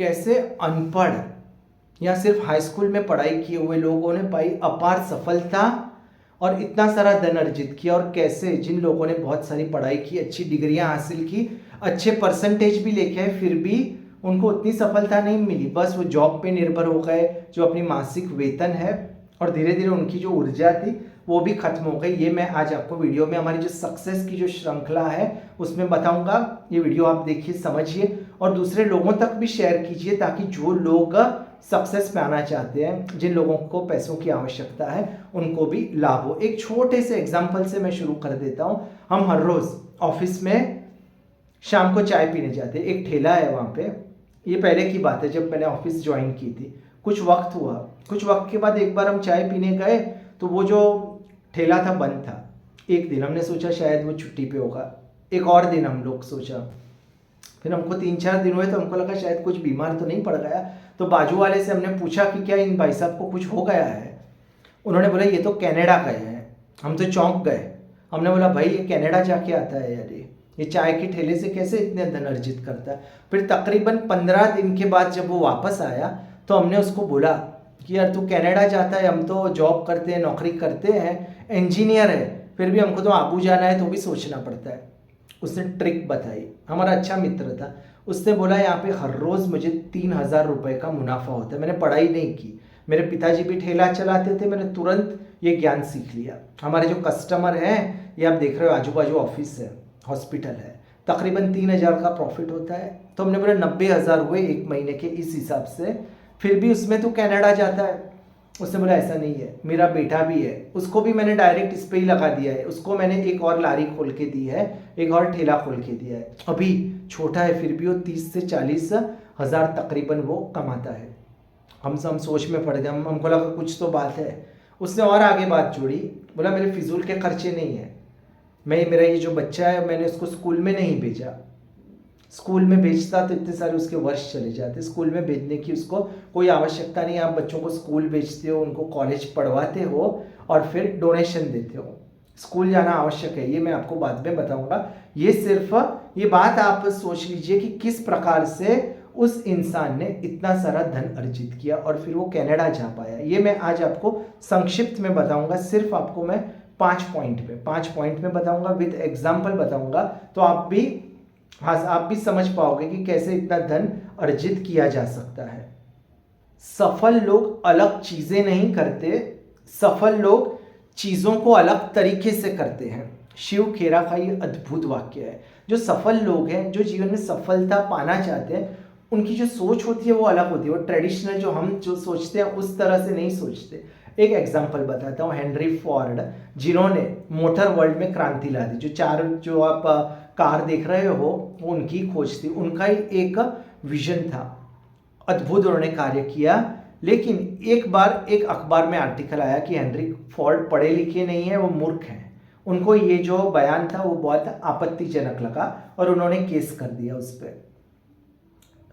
कैसे अनपढ़ या सिर्फ हाई स्कूल में पढ़ाई किए हुए लोगों ने पाई अपार सफलता और इतना सारा धन अर्जित किया, और कैसे जिन लोगों ने बहुत सारी पढ़ाई की, अच्छी डिग्रियां हासिल की, अच्छे परसेंटेज भी लेके आए, फिर भी उनको उतनी सफलता नहीं मिली। बस वो जॉब पे निर्भर हो गए, जो अपनी मासिक वेतन है, और धीरे धीरे उनकी जो ऊर्जा थी वो भी खत्म हो गई। ये मैं आज आपको वीडियो में हमारी जो सक्सेस की जो श्रृंखला है उसमें बताऊंगा। ये वीडियो आप देखिए, समझिए और दूसरे लोगों तक भी शेयर कीजिए, ताकि जो लोग सक्सेस पे आना चाहते हैं, जिन लोगों को पैसों की आवश्यकता है, उनको भी लाभ हो। एक छोटे से एग्जाम्पल से मैं शुरू कर देता हूँ। हम हर रोज ऑफिस में शाम को चाय पीने जाते हैं, एक ठेला है वहाँ पे। ये पहले की बात है, जब मैंने ऑफिस ज्वाइन की थी। कुछ वक्त हुआ, कुछ वक्त के बाद एक बार हम चाय पीने गए तो वो जो ठेला था बंद था। एक दिन हमने सोचा शायद वो छुट्टी पे होगा, एक और दिन हम लोग सोचा, फिर हमको 3-4 दिन हुए तो हमको लगा शायद कुछ बीमार तो नहीं पड़ गया। तो बाजू वाले से हमने पूछा कि क्या इन भाई साहब को कुछ हो गया है। उन्होंने बोला ये तो कनाडा गए हैं। हम तो चौंक गए। हमने बोला भाई ये कनाडा जाके आता है यार, ये चाय के ठेले से कैसे इतने धन अर्जित करता है। फिर तकरीबन 15 दिन के बाद जब वो वापस आया तो हमने उसको बोला कि यार तू कनाडा जाता है, हम तो जॉब करते हैं, नौकरी करते हैं, इंजीनियर है, फिर भी हमको तो आबू जाना है तो भी सोचना पड़ता है। उसने ट्रिक बताई, हमारा अच्छा मित्र था। उसने बोला यहाँ पे हर रोज़ मुझे 3000 रुपये का मुनाफा होता है। मैंने पढ़ाई नहीं की, मेरे पिताजी भी ठेला चलाते थे, मैंने तुरंत ये ज्ञान सीख लिया। हमारे जो कस्टमर हैं, ये आप देख रहे हो आजू बाजू ऑफिस है, हॉस्पिटल है, तकरीबन 3000 का प्रॉफिट होता है। तो हमने बोला 90,000 हुए एक महीने के इस हिसाब से, फिर भी उसमें तो कनाडा जाता है। उसने बोला ऐसा नहीं है, मेरा बेटा भी है, उसको भी मैंने डायरेक्ट इस पे ही लगा दिया है, उसको मैंने एक और लारी खोल के दी है, एक और ठेला खोल के दिया है। अभी छोटा है फिर भी वो 30 से 40 हज़ार तकरीबन वो कमाता है। हम सोच में पड़ गए, हमको लगा कुछ तो बात है। उसने और आगे बात जोड़ी, बोला मेरे फिजूल के खर्चे नहीं है, मेरा ये जो बच्चा है मैंने उसको स्कूल में नहीं भेजा। स्कूल में भेजता तो इतने सारे उसके वर्ष चले जाते। स्कूल में भेजने की उसको कोई आवश्यकता नहीं। आप बच्चों को स्कूल भेजते हो, उनको कॉलेज पढ़वाते हो और फिर डोनेशन देते हो। स्कूल जाना आवश्यक है, ये मैं आपको बाद में बताऊंगा। ये सिर्फ ये बात आप सोच लीजिए कि किस प्रकार से उस इंसान ने इतना सारा धन अर्जित किया और फिर वो कनाडा जा पाया। ये मैं आज आपको संक्षिप्त में बताऊंगा। सिर्फ आपको मैं 5 पॉइंट में बताऊंगा, विद एग्जाम्पल बताऊंगा, तो आप भी समझ पाओगे कि कैसे इतना धन अर्जित किया जा सकता है। सफल लोग अलग चीजें नहीं करते, सफल लोग चीजों को अलग तरीके से करते हैं। शिव खेरा का ये अद्भुत वाक्य है। जो सफल लोग हैं, जो जीवन में सफलता पाना चाहते हैं, उनकी जो सोच होती है वो अलग होती है। वो ट्रेडिशनल जो हम जो सोचते हैं उस तरह से नहीं सोचते। एक एग्जांपल बताता हूँ, हेनरी फोर्ड, जिन्होंने मोटर वर्ल्ड में क्रांति ला दी। जो आप कार देख रहे हो वो उनकी खोज थी, उनका ही एक विजन था। अद्भुत उन्होंने कार्य किया। लेकिन एक बार एक अखबार में आर्टिकल आया कि हेनरी फोर्ड पढ़े लिखे नहीं है, वो मूर्ख हैं। उनको ये जो बयान था वो बहुत आपत्तिजनक लगा और उन्होंने केस कर दिया उस पर।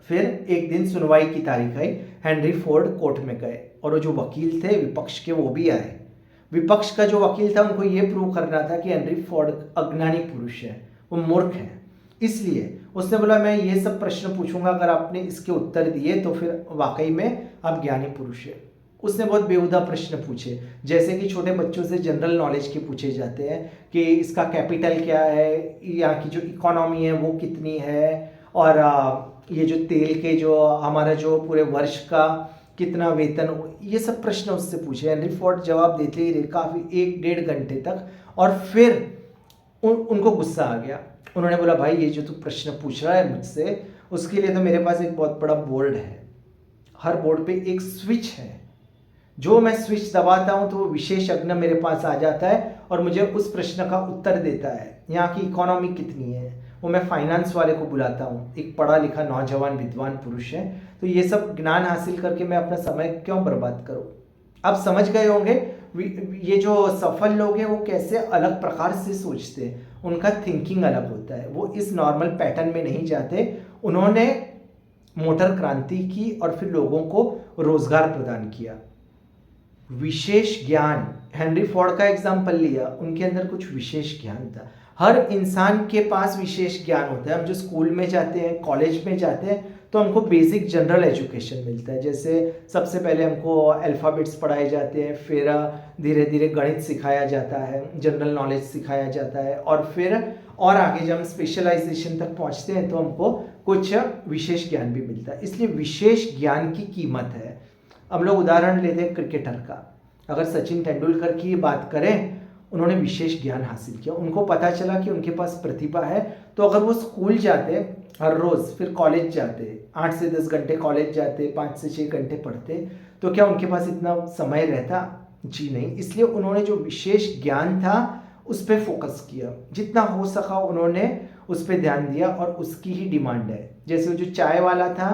फिर एक दिन सुनवाई की तारीख आई, हेनरी फोर्ड कोर्ट में गए और वो जो वकील थे विपक्ष के वो भी आए। विपक्ष का जो वकील था उनको ये प्रूव करना था कि हेनरी फोर्ड अज्ञानी पुरुष है, वो मूर्ख है। इसलिए उसने बोला मैं ये सब प्रश्न पूछूंगा, अगर आपने इसके उत्तर दिए तो फिर वाकई में आप ज्ञानी पुरुष है। उसने बहुत बेहुदा प्रश्न पूछे, जैसे कि छोटे बच्चों से जनरल नॉलेज के पूछे जाते हैं कि इसका कैपिटल क्या है, यहाँ की जो इकोनॉमी है वो कितनी है, और ये जो तेल के जो हमारा जो पूरे वर्ष का कितना वेतन, ये सब प्रश्न उससे पूछे। हेनरी फोर्ड जवाब देते ही रहे काफ़ी 1-1.5 घंटे तक, और फिर उनको गुस्सा आ गया। उन्होंने बोला भाई ये जो तू प्रश्न पूछ रहा है मुझसे, उसके लिए तो मेरे पास एक बहुत बड़ा बोर्ड है, हर बोर्ड पे एक स्विच है, जो मैं स्विच दबाता हूँ तो वो विशेषज्ञ मेरे पास आ जाता है और मुझे उस प्रश्न का उत्तर देता है। यहाँ की इकोनॉमी कितनी है वो मैं फाइनेंस वाले को बुलाता हूँ, एक पढ़ा लिखा नौजवान विद्वान पुरुष है। तो ये सब ज्ञान हासिल करके मैं अपना समय क्यों बर्बाद करूँ। आप समझ गए होंगे ये जो सफल लोग हैं वो कैसे अलग प्रकार से सोचते हैं, उनका थिंकिंग अलग होता है, वो इस नॉर्मल पैटर्न में नहीं जाते। उन्होंने मोटर क्रांति की और फिर लोगों को रोजगार प्रदान किया। विशेष ज्ञान, हेनरी फोर्ड का एग्जाम्पल लिया, उनके अंदर कुछ विशेष ज्ञान था। हर इंसान के पास विशेष ज्ञान होता है। हम जो स्कूल में जाते हैं, कॉलेज में जाते हैं, तो हमको बेसिक जनरल एजुकेशन मिलता है। जैसे सबसे पहले हमको अल्फ़ाबेट्स पढ़ाए जाते हैं, फिर धीरे धीरे गणित सिखाया जाता है, जनरल नॉलेज सिखाया जाता है, और फिर और आगे जब हम स्पेशलाइजेशन तक पहुंचते हैं तो हमको कुछ विशेष ज्ञान भी मिलता है। इसलिए विशेष ज्ञान की कीमत है। हम लोग उदाहरण लेते हैं क्रिकेटर का। अगर सचिन तेंदुलकर की बात करें, उन्होंने विशेष ज्ञान हासिल किया। उनको पता चला कि उनके पास प्रतिभा है, तो अगर वो स्कूल जाते हर रोज़, फिर कॉलेज जाते, 8 से 10 घंटे कॉलेज जाते, 5 से 6 घंटे पढ़ते, तो क्या उनके पास इतना समय रहता? जी नहीं। इसलिए उन्होंने जो विशेष ज्ञान था उस पर फोकस किया, जितना हो सका उन्होंने उस पर ध्यान दिया, और उसकी ही डिमांड है। जैसे वो जो चाय वाला था,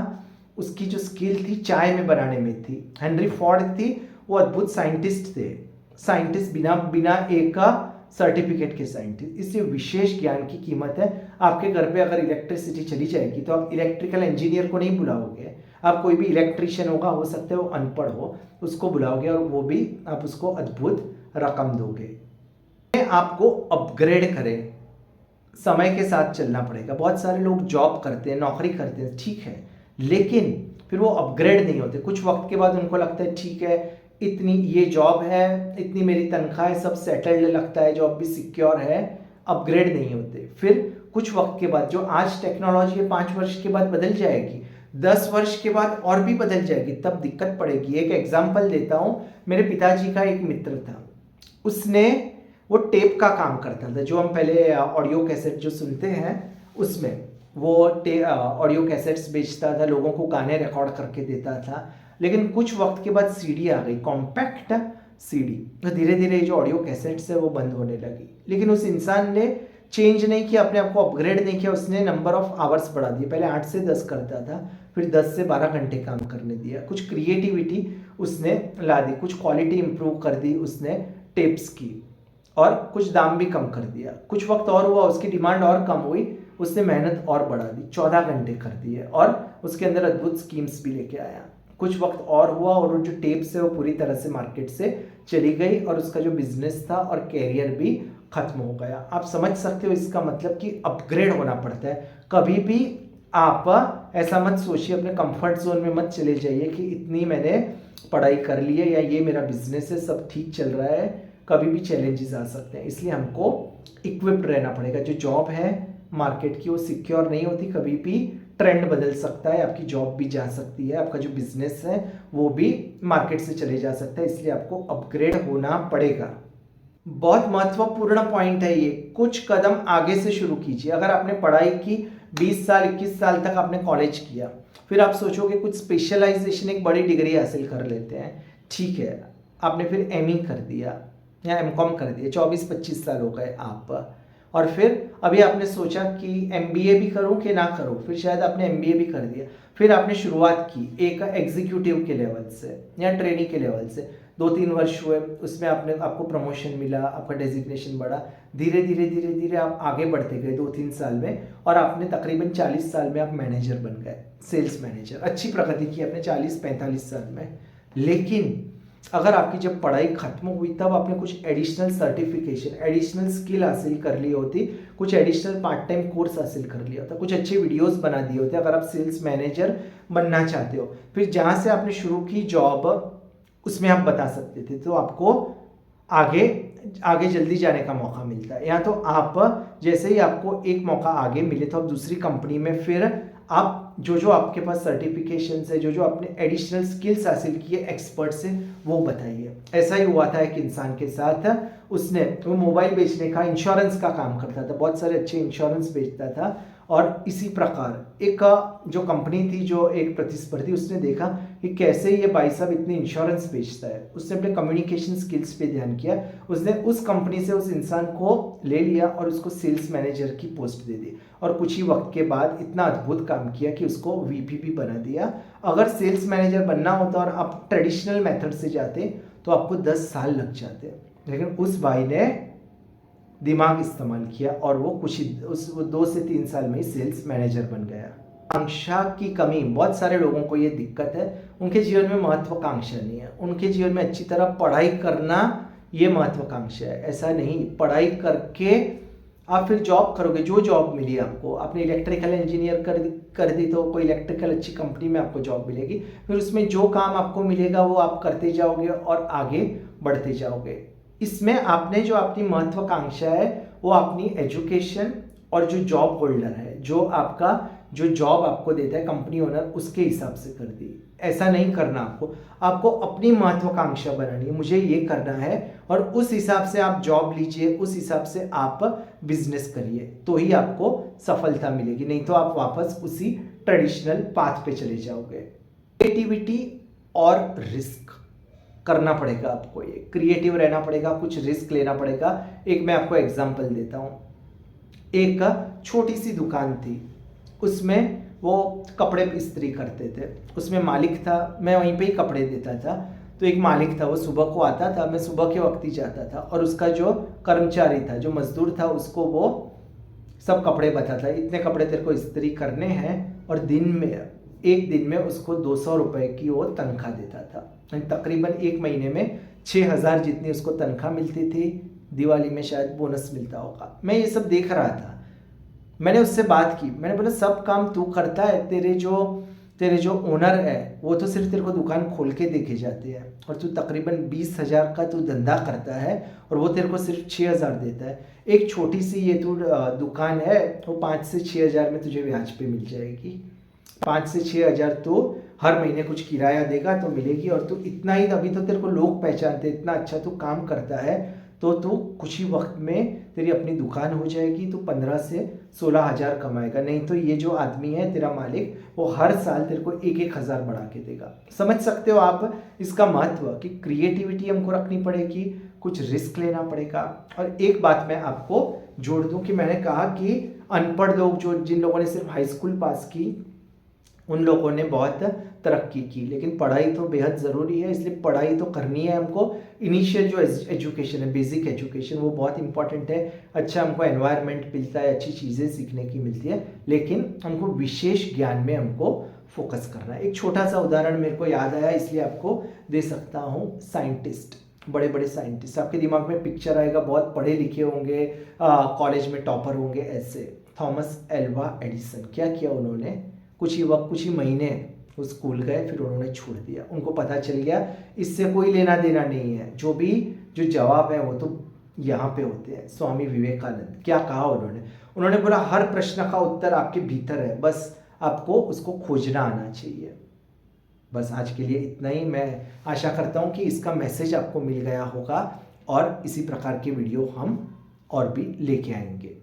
उसकी जो स्किल थी चाय में बनाने में थी। हेनरी फोर्ड थी, वो अद्भुत साइंटिस्ट थे, साइंटिस्ट बिना एक का सर्टिफिकेट के साइंटिस्ट। इसलिए विशेष ज्ञान की कीमत है। आपके घर पे अगर इलेक्ट्रिसिटी चली जाएगी तो आप इलेक्ट्रिकल इंजीनियर को नहीं बुलाओगे, आप कोई भी इलेक्ट्रिशियन होगा, हो सकता है वो अनपढ़ हो, उसको बुलाओगे, और वो भी आप उसको अद्भुत रकम दोगे। आपको अपग्रेड करें, समय के साथ चलना पड़ेगा। बहुत सारे लोग जॉब करते हैं, नौकरी करते हैं, ठीक है, लेकिन फिर वो अपग्रेड नहीं होते। कुछ वक्त के बाद उनको लगता है ठीक है, इतनी ये जॉब है, इतनी मेरी तनख्वाह है, सब सेटल्ड लगता है, जॉब भी सिक्योर है, अपग्रेड नहीं होते। फिर कुछ वक्त के बाद, जो आज टेक्नोलॉजी है 5 वर्ष के बाद बदल जाएगी, 10 वर्ष के बाद और भी बदल जाएगी, तब दिक्कत पड़ेगी। एक एग्जाम्पल देता हूँ, मेरे पिताजी का एक मित्र था, उसने वो टेप का काम करता था, जो हम पहले ऑडियो कैसेट जो सुनते हैं उसमें वो ऑडियो कैसेट्स बेचता था, लोगों को गाने रिकॉर्ड करके देता था। लेकिन कुछ वक्त के बाद सीडी आ गई, कॉम्पैक्ट सीडी, तो धीरे धीरे जो ऑडियो कैसेट्स है वो बंद होने लगी। लेकिन उस इंसान ने चेंज नहीं किया, अपने आप को अपग्रेड नहीं किया, उसने नंबर ऑफ आवर्स बढ़ा दिए। पहले 8 से 10 करता था, फिर 10 से 12 घंटे काम करने दिया। कुछ क्रिएटिविटी उसने ला दी, कुछ क्वालिटी इंप्रूव कर दी उसने टेप्स की, और कुछ दाम भी कम कर दिया। कुछ वक्त और हुआ, उसकी डिमांड और कम हुई, उसने मेहनत और बढ़ा दी, 14 घंटे कर दिए, और उसके अंदर अद्भुत स्कीम्स भी लेके आया। कुछ वक्त और हुआ, और वो जो टेप्स है वो पूरी तरह से मार्केट से चली गई, और उसका जो बिजनेस था और कैरियर भी खत्म हो गया। आप समझ सकते हो इसका मतलब कि अपग्रेड होना पड़ता है। कभी भी आप ऐसा मत सोचिए, अपने कंफर्ट जोन में मत चले जाइए कि इतनी मैंने पढ़ाई कर ली है, या ये मेरा बिजनेस है, सब ठीक चल रहा है। कभी भी चैलेंजेस आ सकते हैं, इसलिए हमको इक्विप्ड रहना पड़ेगा। जो जॉब है मार्केट की, वो सिक्योर नहीं होती, कभी भी ट्रेंड बदल सकता है, आपकी जॉब भी जा सकती है, आपका जो बिजनेस है वो भी मार्केट से चले जा सकता है। इसलिए आपको अपग्रेड होना पड़ेगा। बहुत महत्वपूर्ण पॉइंट है ये। कुछ कदम आगे से शुरू कीजिए। अगर आपने पढ़ाई की 20 साल 21 साल तक आपने कॉलेज किया, फिर आप सोचोगे कुछ स्पेशलाइजेशन, एक बड़ी डिग्री हासिल कर लेते हैं, ठीक है, आपने फिर एमई कर दिया या एमकॉम कर दिया, 24-25 साल हो गए आप, और फिर अभी आपने सोचा कि एमबीए भी करूं कि ना करूं, फिर शायद आपने एमबीए भी कर दिया। फिर आपने शुरुआत की एक एग्जीक्यूटिव के लेवल से या ट्रेनी के लेवल से, 2-3 वर्ष हुए, उसमें आपको प्रमोशन मिला, आपका डेजिग्नेशन बढ़ा, धीरे धीरे धीरे धीरे आप आगे बढ़ते गए 2-3 साल में, और आपने तकरीबन 40 साल में आप मैनेजर बन गए, सेल्स मैनेजर। अच्छी प्रगति की आपने 40-45 साल में। लेकिन अगर आपकी जब पढ़ाई खत्म हुई तब आपने कुछ एडिशनल सर्टिफिकेशन, एडिशनल स्किल हासिल कर ली होती, कुछ एडिशनल पार्ट टाइम कोर्स हासिल कर लिया होता, कुछ अच्छे वीडियोस बना दिए होते, अगर आप सेल्स मैनेजर बनना चाहते हो, फिर जहाँ से आपने शुरू की जॉब उसमें आप बता सकते थे, तो आपको आगे जल्दी जाने का मौका मिलता है। या तो आप जैसे ही आपको एक मौका आगे मिले तो आप दूसरी कंपनी में, फिर आप जो आपके पास सर्टिफिकेशन है, जो आपने एडिशनल स्किल्स हासिल किए एक्सपर्ट से, वो बताइए। ऐसा ही हुआ था एक इंसान के साथ, वो मोबाइल बेचने का, इंश्योरेंस का काम करता था, बहुत सारे अच्छे इंश्योरेंस बेचता था, और इसी प्रकार एक जो कंपनी थी, जो एक प्रतिस्पर्धी, उसने देखा कि कैसे ये भाई साहब इतने इंश्योरेंस बेचता है। उसने अपने कम्युनिकेशन स्किल्स पे ध्यान किया, उसने उस कंपनी से उस इंसान को ले लिया और उसको सेल्स मैनेजर की पोस्ट दे दी, और कुछ ही वक्त के बाद इतना अद्भुत काम किया कि उसको वीपी भी बना दिया। अगर सेल्स मैनेजर बनना होता और आप ट्रेडिशनल मेथड से जाते तो आपको 10 साल लग जाते, लेकिन उस भाई ने दिमाग इस्तेमाल किया और वो 2 से 3 साल में ही सेल्स मैनेजर बन गया। आकांक्षा की कमी, बहुत सारे लोगों को ये दिक्कत है, उनके जीवन में महत्वाकांक्षा नहीं है, उनके जीवन में अच्छी तरह पढ़ाई करना ये महत्वाकांक्षा है। ऐसा नहीं, पढ़ाई करके आप फिर जॉब करोगे, जो जॉब मिली आपको, आपने इलेक्ट्रिकल इंजीनियर कर दी तो कोई इलेक्ट्रिकल अच्छी कंपनी में आपको जॉब मिलेगी, फिर उसमें जो काम आपको मिलेगा वो आप करते जाओगे और आगे बढ़ते जाओगे। इसमें आपने जो अपनी महत्वाकांक्षा है वो अपनी एजुकेशन और जो जॉब होल्डर है, जो आपका जो जॉब आपको देता है कंपनी ओनर, उसके हिसाब से कर दी। ऐसा नहीं करना आपको अपनी महत्वाकांक्षा बनानी है, मुझे ये करना है और उस हिसाब से आप जॉब लीजिए, उस हिसाब से आप बिजनेस करिए, तो ही आपको सफलता मिलेगी, नहीं तो आप वापस उसी ट्रेडिशनल पाथ पे चले जाओगे। क्रिएटिविटी और रिस्क करना पड़ेगा आपको, ये क्रिएटिव रहना पड़ेगा, कुछ रिस्क लेना पड़ेगा। एक मैं आपको एग्जांपल देता हूँ। एक छोटी सी दुकान थी, उसमें वो कपड़े इस्त्री करते थे, उसमें मालिक था, मैं वहीं पे ही कपड़े देता था। तो एक मालिक था, वो सुबह को आता था, मैं सुबह के वक्त ही जाता था, और उसका जो कर्मचारी था, जो मजदूर था, उसको वो सब कपड़े बताता, इतने कपड़े तेरे को इस्त्री करने हैं, और एक दिन में उसको 200 रुपये की वो तनख्वाह देता था। तकरीबन एक महीने में 6,000 जितनी उसको तनख्वाह मिलती थी। दिवाली में शायद बोनस मिलता होगा। मैं ये सब देख रहा था, मैंने उससे बात की, मैंने बोला सब काम तू करता है, तेरे जो ओनर है वो तो सिर्फ तेरे को दुकान खोल के देखे जाते हैं, और तू तकरीबन 20,000 का तू धंधा करता है और वो तेरे को सिर्फ 6,000 देता है। एक छोटी सी ये तू दुकान है, वो 5 से 6,000 में तुझे ब्याज पे मिल जाएगी। 5 से 6,000 तो हर महीने कुछ किराया देगा तो मिलेगी, और तू इतना ही, अभी तो तेरे को लोग पहचानते, इतना अच्छा तू काम करता है, तो तू कुछ ही वक्त में तेरी अपनी दुकान हो जाएगी, तू 15 से 16,000 कमाएगा। नहीं तो ये जो आदमी है तेरा मालिक, वो हर साल तेरे को 1,000 बढ़ा के देगा। समझ सकते हो आप इसका महत्व, कि क्रिएटिविटी हमको रखनी पड़ेगी, कुछ रिस्क लेना पड़ेगा। और एक बात मैं आपको जोड़ दूं कि मैंने कहा कि अनपढ़ लोग, जिन लोगों ने सिर्फ हाई स्कूल पास की, उन लोगों ने बहुत तरक्की की, लेकिन पढ़ाई तो बेहद ज़रूरी है, इसलिए पढ़ाई तो करनी है हमको। इनिशियल जो एजुकेशन है, बेसिक एजुकेशन, वो बहुत इंपॉर्टेंट है। अच्छा हमको एनवायरनमेंट मिलता है, अच्छी चीज़ें सीखने की मिलती है, लेकिन हमको विशेष ज्ञान में हमको फोकस करना है। एक छोटा सा उदाहरण मेरे को याद आया, इसलिए आपको दे सकता हूँ। साइंटिस्ट, बड़े बड़े साइंटिस्ट, आपके दिमाग में पिक्चर आएगा, बहुत पढ़े लिखे होंगे, कॉलेज में टॉपर होंगे, ऐसे। थॉमस एल्वा एडिसन, क्या किया उन्होंने, कुछ ही महीने वो स्कूल गए, फिर उन्होंने छोड़ दिया। उनको पता चल गया इससे कोई लेना देना नहीं है, जो जवाब है वो तो यहाँ पे होते हैं। स्वामी विवेकानंद, क्या कहा उन्होंने बोला हर प्रश्न का उत्तर आपके भीतर है, बस आपको उसको खोजना आना चाहिए। बस आज के लिए इतना ही। मैं आशा करता हूँ कि इसका मैसेज आपको मिल गया होगा, और इसी प्रकार के वीडियो हम और भी लेके आएंगे।